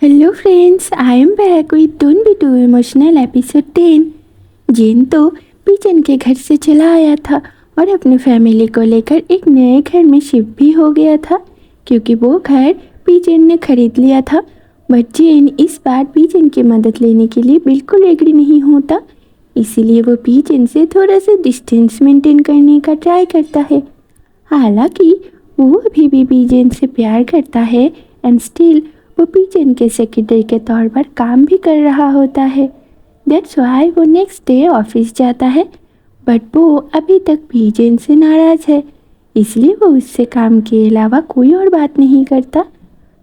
Hello friends, I am back with don't be too emotional episode 10। जेन तो पिजन के घर से चला आया था और अपने फैमिली को लेकर एक नए घर में शिफ्ट भी हो गया था, क्योंकि वो घर पिजन ने खरीद लिया था। बट जेन इस बार पिजन की मदद लेने के लिए बिल्कुल एग्री नहीं होता, इसीलिए वो पिजन से थोड़ा सा डिस्टेंस मेंटेन करने का ट्राई करता है। हालांकि वो अभी भी पिजन से प्यार करता है एंड स्टिल वो पिजन के सेक्रेटरी के तौर पर काम भी कर रहा होता है। दैट्स वाई वो नेक्स्ट डे ऑफिस जाता है, बट वो अभी तक पिजन से नाराज़ है, इसलिए वो उससे काम के अलावा कोई और बात नहीं करता।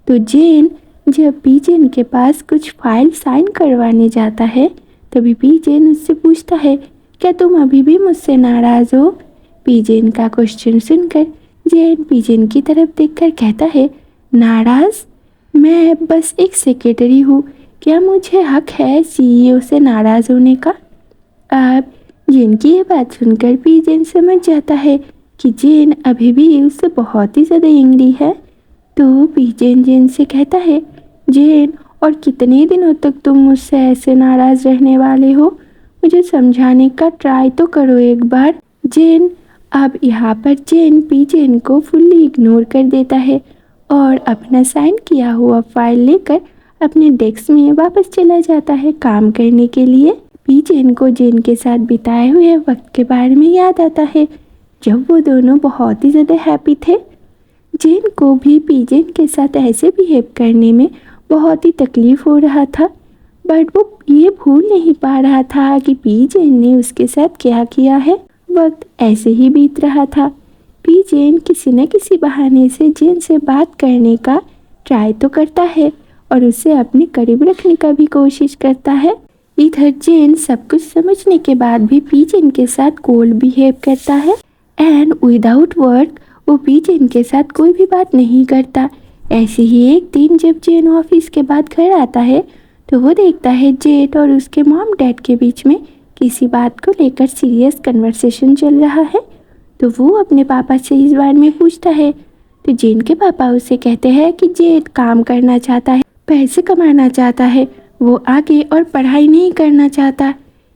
तो जेन जब पिजन के पास कुछ फाइल साइन करवाने जाता है, तभी पिजन उससे पूछता है, क्या तुम अभी भी मुझसे नाराज़ हो? पिजन का क्वेश्चन सुनकर जेन पिजन की तरफ देखकर कहता है, नाराज़? मैं बस एक सेक्रेटरी हूँ, क्या मुझे हक है सीईओ से नाराज़ होने का? अब जेन की ये बात सुनकर पिजन समझ जाता है कि जेन अभी भी उससे बहुत ही ज़्यादा एंग्री है। तो पिजन जेन से कहता है, जेन और कितने दिनों तक तुम मुझसे ऐसे नाराज़ रहने वाले हो? मुझे समझाने का ट्राई तो करो एक बार। जेन अब यहाँ पर जेन पिजन को फुल्ली इग्नोर कर देता है और अपना साइन किया हुआ फाइल लेकर अपने डेस्क में वापस चला जाता है काम करने के लिए। पिजन को जेन के साथ बिताए हुए वक्त के बारे में याद आता है, जब वो दोनों बहुत ही ज़्यादा हैप्पी थे। जेन को भी पिजन के साथ ऐसे बिहेव करने में बहुत ही तकलीफ हो रहा था, बट वो ये भूल नहीं पा रहा था कि पिजन ने उसके साथ क्या किया है। वक्त ऐसे ही बीत रहा था। पिजन किसी न किसी बहाने से जेन से बात करने का ट्राई तो करता है और उसे अपने करीब रखने का भी कोशिश करता है। इधर जेन सब कुछ समझने के बाद भी पिजन के साथ कोल्ड बिहेव करता है एंड विदाउट वर्क वो पिजन के साथ कोई भी बात नहीं करता। ऐसे ही एक दिन जब जेन ऑफिस के बाद घर आता है, तो वो देखता है जेन और उसके मॉम डैड के बीच में किसी बात को लेकर सीरियस कन्वर्सेशन चल रहा है। तो वो अपने पापा से इस बारे में पूछता है, तो जेन के पापा उसे कहते हैं कि जेन काम करना चाहता है, पैसे कमाना चाहता है, वो आगे और पढ़ाई नहीं करना चाहता।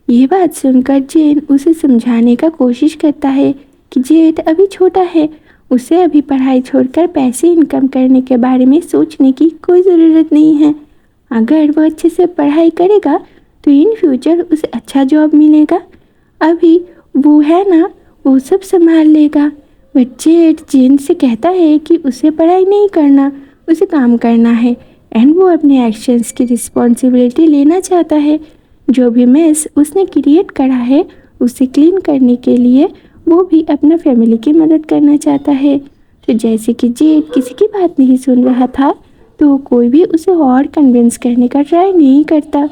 ये बात सुनकर जेन उसे समझाने का कोशिश करता है कि जेन अभी छोटा है, उसे अभी पढ़ाई छोड़कर पैसे इनकम करने के बारे में सोचने की कोई ज़रूरत नहीं है। अगर वो अच्छे से पढ़ाई करेगा तो इन फ्यूचर उसे अच्छा जॉब मिलेगा, अभी वो है ना, वो सब संभाल लेगा। बट जेन से कहता है कि उसे पढ़ाई नहीं करना, उसे काम करना है एंड वो अपने एक्शंस की रिस्पॉन्सिबिलिटी लेना चाहता है। जो भी मेस उसने क्रिएट करा है उसे क्लीन करने के लिए वो भी अपना फैमिली की मदद करना चाहता है। तो जैसे कि जेन किसी की बात नहीं सुन रहा था, तो कोई भी उसे और कन्विंस करने का ट्राई नहीं करता।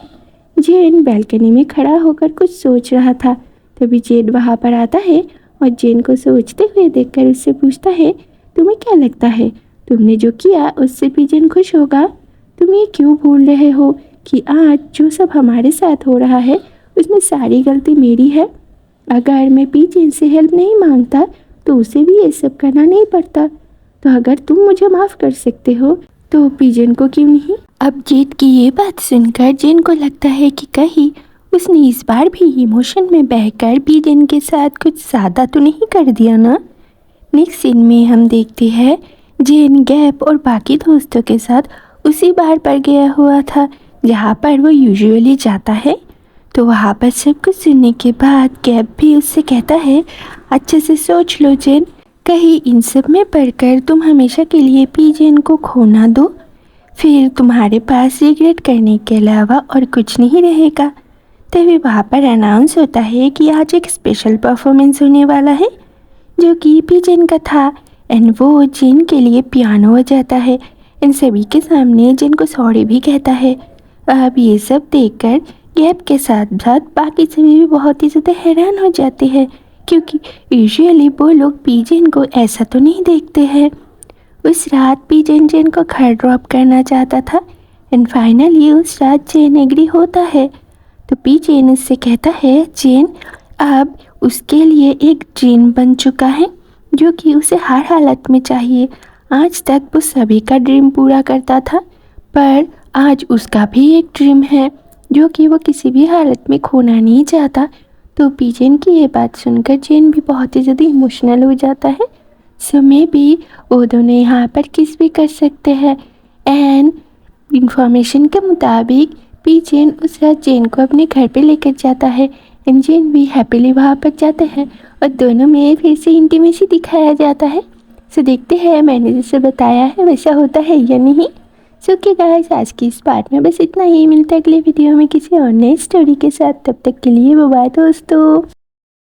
जेन बैल्कनी में खड़ा होकर कुछ सोच रहा था, तभी जेन वहाँ पर आता है और जेन को सोचते हुए देखकर उससे पूछता है, तुम्हें क्या लगता है तुमने जो किया उससे पिजन खुश होगा? तुम ये क्यों भूल रहे हो कि आज जो सब हमारे साथ हो रहा है उसमें सारी गलती मेरी है? अगर मैं पिजन से हेल्प नहीं मांगता तो उसे भी ये सब करना नहीं पड़ता। तो अगर तुम मुझे माफ़ कर सकते हो तो पिजन को क्यों नहीं? अब जेन की ये बात सुनकर जेन को लगता है कि कहीं उसने इस बार भी इमोशन में बहकर पिजन के साथ कुछ ज़्यादा तो नहीं कर दिया ना। नेक्स्ट सीन में हम देखते हैं जेन गैप और बाकी दोस्तों के साथ उसी बार पर गया हुआ था जहाँ पर वो यूजुअली जाता है। तो वहाँ पर सब कुछ सुनने के बाद गैप भी उससे कहता है, अच्छे से सोच लो जेन, कहीं इन सब में पढ़कर तुम हमेशा के लिए पिजन को खो ना दो, फिर तुम्हारे पास रिग्रेट करने के अलावा और कुछ नहीं रहेगा। तभी वहाँ पर अनाउंस होता है कि आज एक स्पेशल परफॉर्मेंस होने वाला है जो कि पिजन का था एंड वो जेन के लिए पियानो बजाता है इन सभी के सामने जेन को सॉरी भी कहता है। अब ये सब देखकर गैप के साथ साथ बाकी सभी भी बहुत ही ज़्यादा हैरान हो जाते हैं, क्योंकि यूजुअली वो लोग पिजन को ऐसा तो नहीं देखते हैं। उस रात पिजन जेन को घर ड्रॉप करना चाहता था एंड फाइनली उस रात जेन एग्री होता है। तो पिजन उससे कहता है, जेन अब उसके लिए एक ड्रीम बन चुका है जो कि उसे हर हालत में चाहिए। आज तक वो सभी का ड्रीम पूरा करता था, पर आज उसका भी एक ड्रीम है जो कि वो किसी भी हालत में खोना नहीं चाहता। तो पिजन की ये बात सुनकर जेन भी बहुत ही ज़्यादा इमोशनल हो जाता है। सो मे बी वो दोनों यहाँ पर किस भी कर सकते हैं। एंड इंफॉर्मेशन के मुताबिक पिजन उस रात जेन को अपने घर पे लेकर जाता है एंड जेन भी हैप्पीली वहाँ पर जाते हैं और दोनों में फिर से इंटीमेसी दिखाया जाता है। सो देखते हैं मैंने जैसे बताया है वैसा होता है या नहीं। सो ओके गाइस, आज की इस पार्ट में बस इतना ही। मिलता है अगले वीडियो में किसी और नई स्टोरी के साथ। तब तक के लिए बाय बाय दोस्तों।